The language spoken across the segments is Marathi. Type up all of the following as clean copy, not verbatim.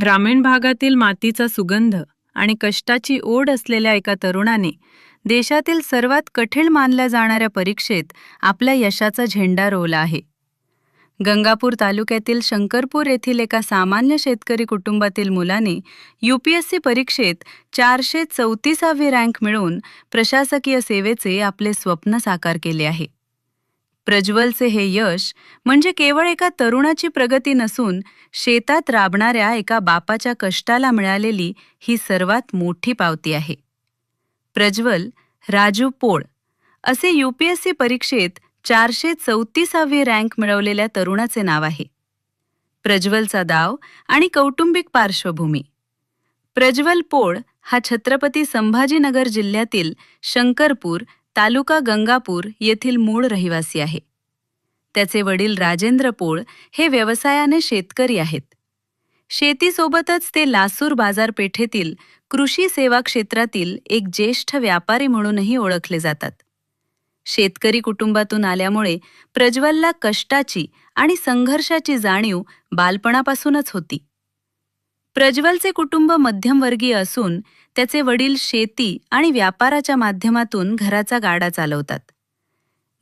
ग्रामीण भागातील मातीचा सुगंध आणि कष्टाची ओढ असलेल्या एका तरुणाने देशातील सर्वात कठीण मानल्या जाणाऱ्या परीक्षेत आपल्या यशाचा झेंडा रोवला आहे. गंगापूर तालुक्यातील शंकरपूर येथील एका सामान्य शेतकरी कुटुंबातील मुलाने UPSC परीक्षेत 434वी रँक मिळवून प्रशासकीय सेवेचे आपले स्वप्न साकार केले आहे. प्रज्वलचे हे यश म्हणजे केवळ एका तरुणाची प्रगती नसून शेतात राबणाऱ्या एका बापाच्या कष्टाला मिळालेली ही सर्वात मोठी पावती आहे. प्रज्वल राजू पोळ असे UPSC परीक्षेत 434वी रँक मिळवलेल्या तरुणाचे नाव आहे. प्रज्वलचा दाव आणि कौटुंबिक पार्श्वभूमी. प्रज्वल पोळ हा छत्रपती संभाजीनगर जिल्ह्यातील शंकरपूर तालुका गंगापूर येथील मूळ रहिवासी आहे. त्याचे वडील राजेंद्र पोळ हे व्यवसायाने शेतकरी आहेत. शेतीसोबतच ते लासूर बाजारपेठेतील कृषी सेवा क्षेत्रातील एक ज्येष्ठ व्यापारी म्हणूनही ओळखले जातात. शेतकरी कुटुंबातून आल्यामुळे प्रज्वलला कष्टाची आणि संघर्षाची जाणीव बालपणापासूनच होती. प्रज्वलचे कुटुंब मध्यमवर्गीय असून त्याचे वडील शेती आणि व्यापाराच्या माध्यमातून घराचा गाडा चालवतात.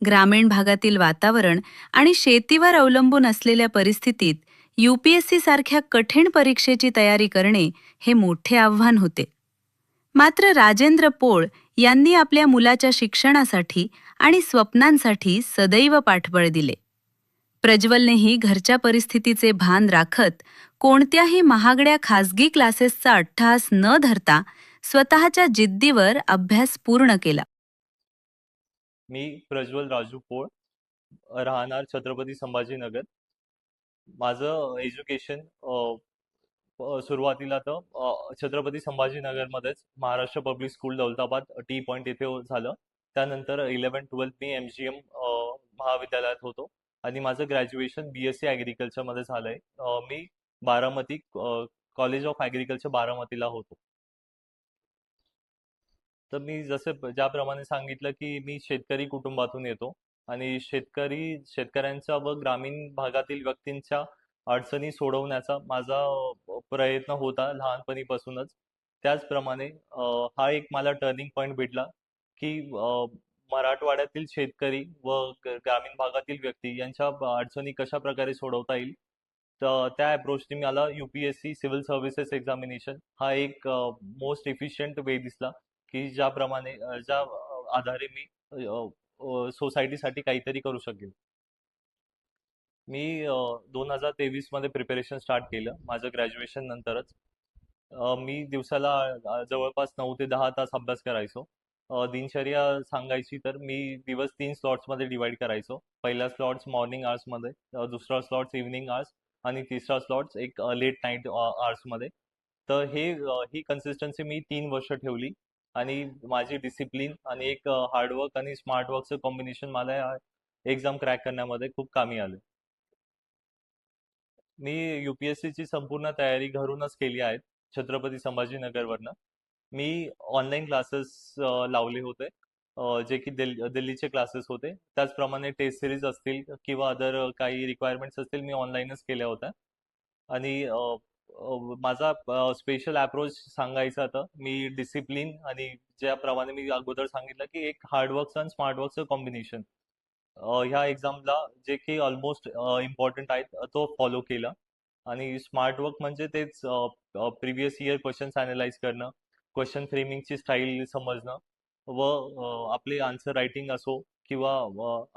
ग्रामीण भागातील वातावरण आणि शेतीवर अवलंबून असलेल्या परिस्थितीत UPSC सारख्या कठीण परीक्षेची तयारी करणे हे मोठे आव्हान होते. मात्र राजेंद्र पोळ यांनी आपल्या मुलाच्या शिक्षणासाठी आणि स्वप्नांसाठी सदैव पाठबळ दिले. प्रज्वलनेही घरच्या परिस्थितीचे भान राखत कोणत्याही महागड्या खासगी क्लासेसचा अट्टहास न धरता स्वतःच्या जिद्दीवर अभ्यास पूर्ण केला. मी प्रज्वल राजू पोळ, राहणार छत्रपती संभाजीनगर. माझं एज्युकेशन सुरुवातीला तर छत्रपती संभाजीनगरमध्येच Maharashtra public school Daulatabad T point येथे झालं. त्यानंतर 11th-12th मी MGM महाविद्यालयात होतो आणि माझं ग्रॅज्युएशन BSc ॲग्रिकल्चरमध्ये झालंय. मी बारामती कॉलेज ऑफ ॲग्रिकल्चर बारामतीला होतो. तर मी ज्याप्रमाणे सांगितलं की मी शेतकरी कुटुंबातून येतो आणि शेतकऱ्यांच्या व ग्रामीण भागातील व्यक्तींच्या अडचणी सोडवण्याचा माझा प्रयत्न होता लहानपणीपासूनच. त्याचप्रमाणे हा एक मला टर्निंग पॉईंट भेटला की मराठवाड्यातील शेतकरी व ग्रामीण भागातील व्यक्ती यांच्या अडचणी कशा प्रकारे सोडवता येईल. तर त्या अप्रोचने मला UPSC सिव्हिल सर्व्हिसेस एक्झामिनेशन हा एक मोस्ट इफिशियंट वे दिसला की ज्या आधारे मी सोसायटीसाठी काहीतरी करू शकेल. मी 2023 मध्ये प्रिपरेशन स्टार्ट केलं माझं ग्रॅज्युएशन नंतरच. मी दिवसाला जवळपास 9 ते 10 तास अभ्यास करायचो. दिनचर्या सांगायची तर मी दिवस 3 स्लॉट्समध्ये डिवाइड करायचो. पहिला स्लॉट्स मॉर्निंग आवर्समध्ये, दुसरा स्लॉट्स इव्हिनिंग आवर्स आणि तिसरा स्लॉट्स एक लेट नाईट आवर्समध्ये. तर ही कन्सिस्टन्सी मी 3 वर्ष ठेवली आणि माझी डिसिप्लिन आणि एक हार्डवर्क आणि स्मार्ट वर्कचं कॉम्बिनेशन मला एक्झाम क्रॅक करण्यामध्ये खूप कामी आलं. मी UPSC ची संपूर्ण तयारी घरूनच केली आहे छत्रपती संभाजीनगरवरनं. मी ऑनलाईन क्लासेस लावले होते, जे की दिल्लीचे क्लासेस होते. त्याचप्रमाणे टेस्ट सिरीज असतील किंवा अदर काही रिक्वायरमेंट्स असतील मी ऑनलाईनच केल्या होत्या. आणि माझा स्पेशल अप्रोच सांगायचा तर मी डिसिप्लिन आणि ज्याप्रमाणे मी अगोदर सांगितलं की एक हार्डवर्कचं आणि स्मार्ट वर्कचं कॉम्बिनेशन ह्या एक्झामला जे की ऑलमोस्ट इम्पॉर्टंट आहेत तो फॉलो केला. आणि स्मार्ट वर्क म्हणजे तेच प्रिव्हियस इयर क्वेश्चन्स अनालाइज करणं, क्वेश्चन फ्रेमिंगची स्टाईल समजणं व आपले आन्सर रायटिंग असो किंवा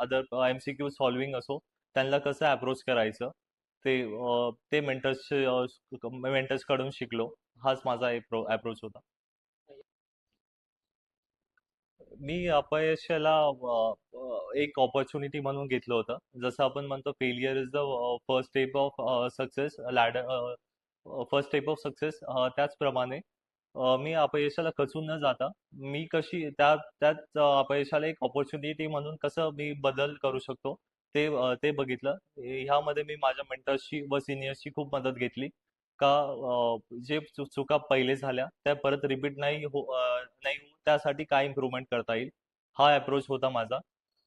अदर MCQ सॉल्विंग असो, त्यांना कसं अप्रोच करायचं ते मेंटर्स कडून शिकलो. हाच माझा अप्रोच होता. मी अपयशाला एक ऑपॉर्च्युनिटी म्हणून घेतलं होतं. जसं आपण म्हणतो failure is the first step of success ladder, first step of success. त्याचप्रमाणे मी अपयशाला खचून न जाता मी कशी त्याच अपयशाला एक ऑपॉर्च्युनिटी म्हणून कसं मी बदल करू शकतो ते बघितलं. ह्यामध्ये मी माझ्या मेंटर्सची व सिनियर्सची खूप मदत घेतली का जे चुका पहिले झाल्या त्या परत रिपीट नाही होऊ त्यासाठी काय इम्प्रूव्हमेंट करता येईल, हा अप्रोच होता माझा.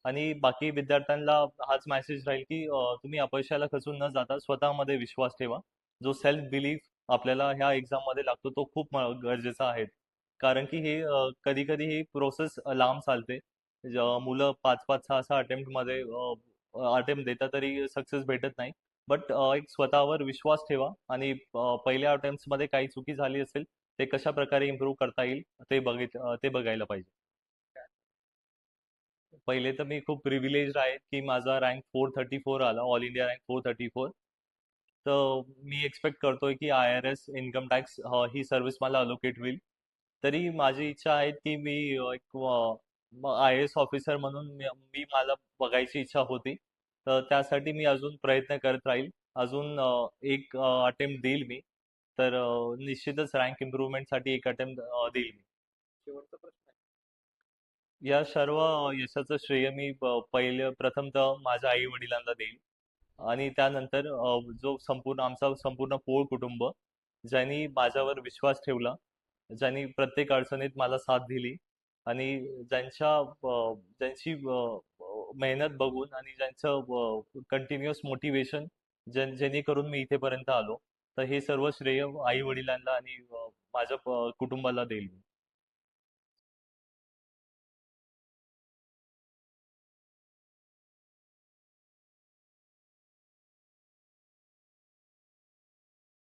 आणि बाकी विद्यार्थ्यांना हाच मेसेज राहील की तुम्ही अपयशाला खचून न जाता स्वतःमध्ये विश्वास ठेवा. जो सेल्फ बिलीफ आपल्याला ह्या एक्झाममध्ये लागतो तो खूप गरजेचा आहे. कारण की हे कधी कधी ही प्रोसेस लांब चालते. मुलं 5-5, 6-6 अटेम्प्टमध्ये अटेम्प्ट देतात तरी सक्सेस भेटत नाही. बट एक स्वतःवर विश्वास ठेवा आणि पहिल्या अटेम्प्टमध्ये काही चुकी झाली असेल ते कशा प्रकारे इम्प्रूव्ह करता येईल ते बघायला पाहिजे. पहिले तर मी खूप प्रिव्हिलेज आहे की माझा रँक 434 आला, ऑल इंडिया रँक 434. तर मी एक्सपेक्ट करतोय की IRS इन्कम टॅक्स ही सर्व्हिस मला अलोकेट होईल. तरी माझी इच्छा आहे की मी एक IAS ऑफिसर म्हणून मला बघायची इच्छा होती. तर त्यासाठी मी अजून प्रयत्न करत राहील. अजून एक अटेम्प्ट देईल मी. तर निश्चितच रँक इम्प्रूव्हमेंटसाठी एक अटेम्प्ट देईल मी. या सर्व यशाचं श्रेय मी पहिले प्रथमतः माझ्या आई वडिलांना देईल. आणि त्यानंतर जो आमचा संपूर्ण पोळ कुटुंब ज्यांनी माझ्यावर विश्वास ठेवला, ज्यांनी प्रत्येक अडचणीत मला साथ दिली आणि ज्यांची मेहनत बघून आणि ज्यांचं कंटिन्युअस मोटिवेशन जेणेकरून मी इथेपर्यंत आलो. तर हे सर्व श्रेय आई वडिलांना आणि माझ्या कुटुंबाला देईल मी.